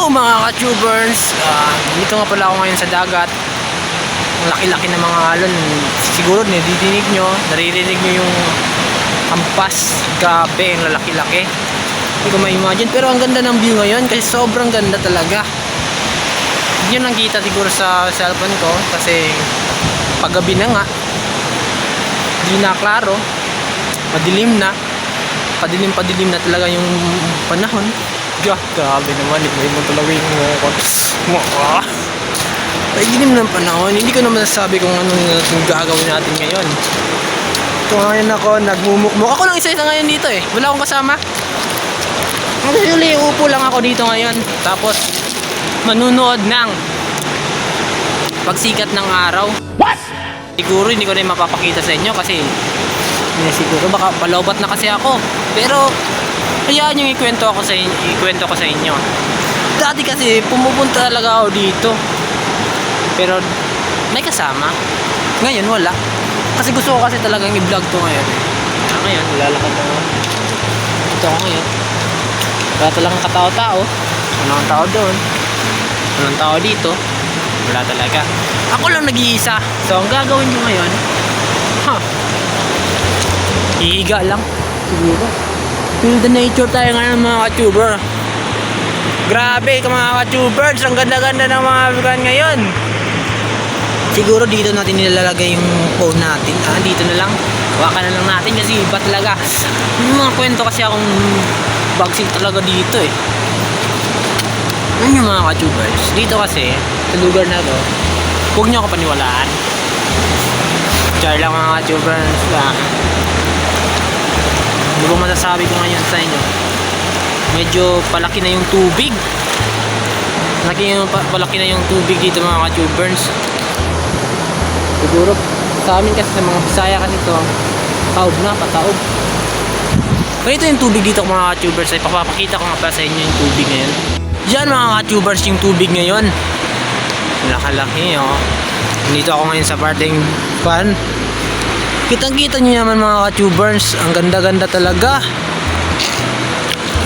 Hello mga ka-tubers, dito nga pala ako ngayon sa dagat. Ang laki-laki ng mga alon. Siguro naririnig nyo yung hampas. Grabe, ang lalaki-laki. Hindi ko ma-imagine, pero ang ganda ng view ngayon kasi sobrang ganda talaga. Yun ang kita siguro sa cellphone ko kasi paggabi na nga, hindi na klaro, madilim na, padilim na talaga yung panahon. Grabe naman, iba talaga yung ay dilim ng panahon. Hindi ko naman nasabi kung anong gagawin natin ngayon. Ito ngayon ako, nagmumukmuk. Ako lang isa-isa ngayon dito eh. Wala akong kasama. Actually, upo lang ako dito ngayon. Tapos, manunood ng pagsikat ng araw. What? Siguro hindi ko na yung mapapakita sa inyo kasi siguro baka palobat na kasi ako. Pero, hayaan yung ikwento ko sa inyo. Dati kasi pumupunta talaga ako dito. Pero may kasama. Ngayon wala. Kasi gusto ko kasi talagang i-vlog to ngayon. Ngayon lalakad ako. Ito ako ngayon. Wala talagang katao-tao. Walang tao doon. Walang tao dito. Wala talaga. Ako lang nag-iisa. So ang gagawin ko ngayon, hihiga lang. Siguro. Feel the nature tayo ngayon mga ka-tuber. Grabe mga ka-tubers, ang ganda-ganda ng mga vegan ngayon. Siguro dito natin nilalagay yung phone natin. Dito na lang. Hawakan na lang natin kasi iba talaga. Yung mga kwento kasi akong bagsig talaga dito eh. Ano yung mga ka-tubers? Dito kasi, sa lugar na to, huwag nyo ako paniwalaan. Char lang mga ka-tubers. Ano ba masasabi ko ngayon sa inyo? Medyo palaki na yung tubig. Palaki na yung tubig dito mga ka-tubers. Siguro sa amin kasi sa mga Bisaya kasi ito, taob na, pataob. Ganito yung tubig dito mga ka-tubers. Ay papapakita ko nga pala sa inyo yung tubig ngayon. Yan mga ka-tubers yung tubig ngayon. Laki-laki oh. Dito ako ngayon sa parteng pan. Kitang-kita nyo naman mga ka-tubers, ang ganda-ganda talaga.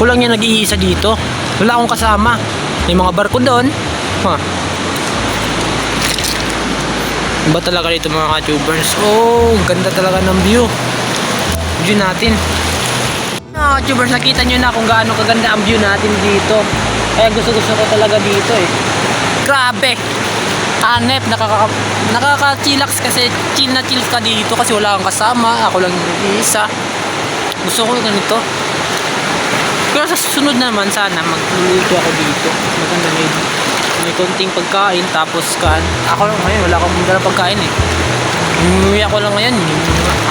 Kulang yan nag-iisa dito. Wala akong kasama. May mga barko doon. Iba talaga dito mga ka-tubers. Oh, ganda talaga ng view. View natin. Mga ka-tubers, nakita nyo na kung gaano kaganda ang view natin dito. Kaya gusto ko talaga dito eh. Grabe. Hanep, nakaka-chillax kasi chill na chill ka dito kasi wala kang kasama. Ako lang yung isa. Gusto ko ganito. Pero sa susunod naman sana magluluto ako dito. Maganda may konting pagkain tapos ako lang ngayon wala akong dalang pagkain eh. Umuwi ako lang ngayon.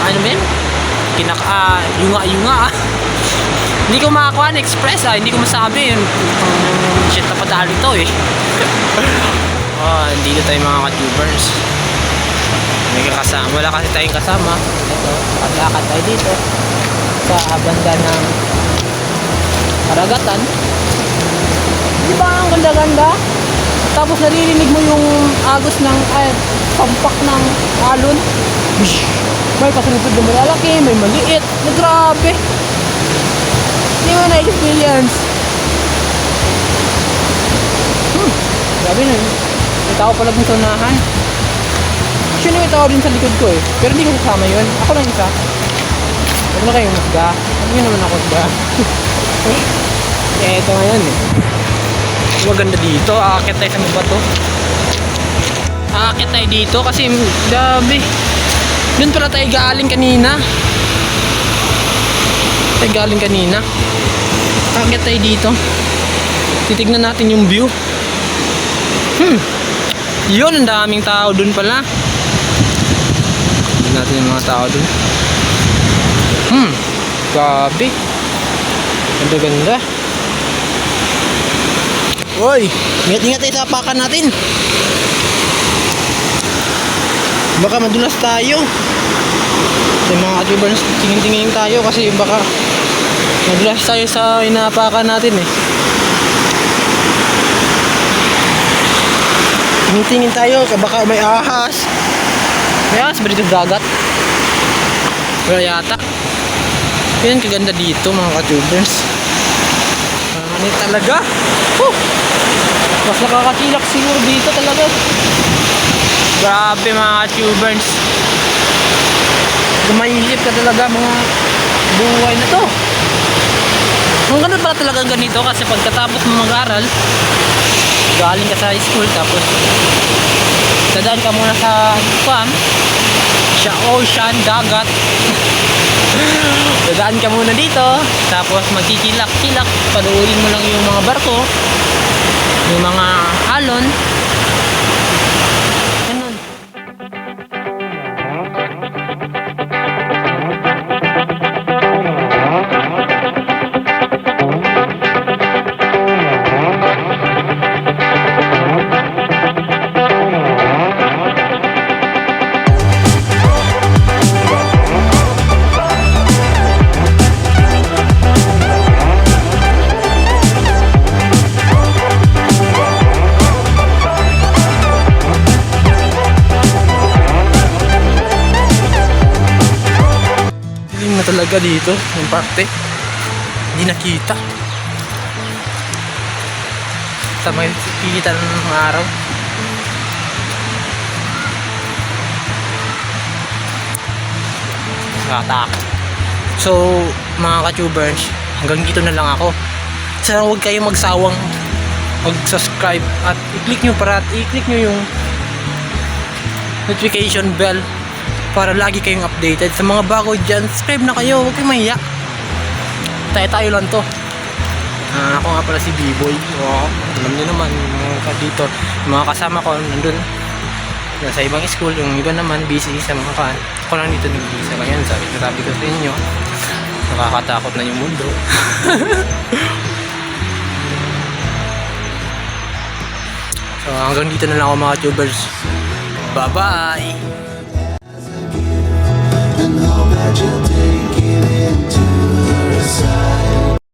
Ano ba yan? Yunga. Hindi ko makakuha express hindi ko masabi yun. Shit na padali to eh. Dito tayo mga ka-tubers. May kasama. Wala kasi tayong kasama. Ito, lakad tayo dito sa banda ng karagatan. Di ba ang ganda-ganda? Tapos naririnig mo yung agos ng pampak ng alon. May pasunod na malalaki, may maliit. Grabe. Hindi mo na-experience. Grabe na yun. May tao pala dun sa unahan. Actually may tao din sa likod ko eh. Pero hindi ko kasama yun. Ako lang isa. Huwag na kayong masga. Huwag nyo naman ako masga. Ito ngayon eh. Maganda dito. Aakit tayo sa mga bato. Aakit tayo dito kasi grabe. Doon pala tayo galing kanina. Aakit tayo dito. Titignan natin yung view. Yun, ang daming tao dun pala. Tignan natin yung mga tao dun. Grabe. Ganda-ganda. Uy, ingat-ingat tayo sa apakan natin. Baka madulas tayo. Sa mga ka-tubers, tingin-tingin tayo kasi baka madulas tayo sa inaapakan natin eh. Tingin tayo, baka may ahas. May ahas ba dito sa dagat? Wala yata. Yan kaganda dito mga ka-tubers. Ano talaga? Mas nakakachilak siguro dito talaga. Grabe mga tubers. Gumaisip ka talaga mga buhay na to. Kung ganun pala talagang ganito kasi pagkatapos mo mag-aral, galing ka sa school tapos dadaan ka muna sa farm, sa ocean, dagat. Dadaan ka muna dito tapos magkikilak-kilak, paluin mo lang yung mga barko, yung mga alon. Ganun. Na talaga dito yung parte hindi nakita sa may kita ng araw. Nakatakot. So mga ka-tubers, hanggang dito na lang ako. Sana huwag kayong magsawang mag-subscribe at i-click nyo yung notification bell para lagi kayong updated. Sa mga bago dyan, subscribe na kayo, huwag kayong mahiya. Tayo lang to. Ako nga pala si B-Boy. Alam nyo naman, mga dito, mga kasama ko nandun nasa ibang school, yung iba naman busy sa mga kaan. Ako lang dito nag-isa ngayon. Sabi ko sa inyo, nakakatakot na yung mundo. So hanggang dito na lang ako mga tubers. Bye bye. And all that you do.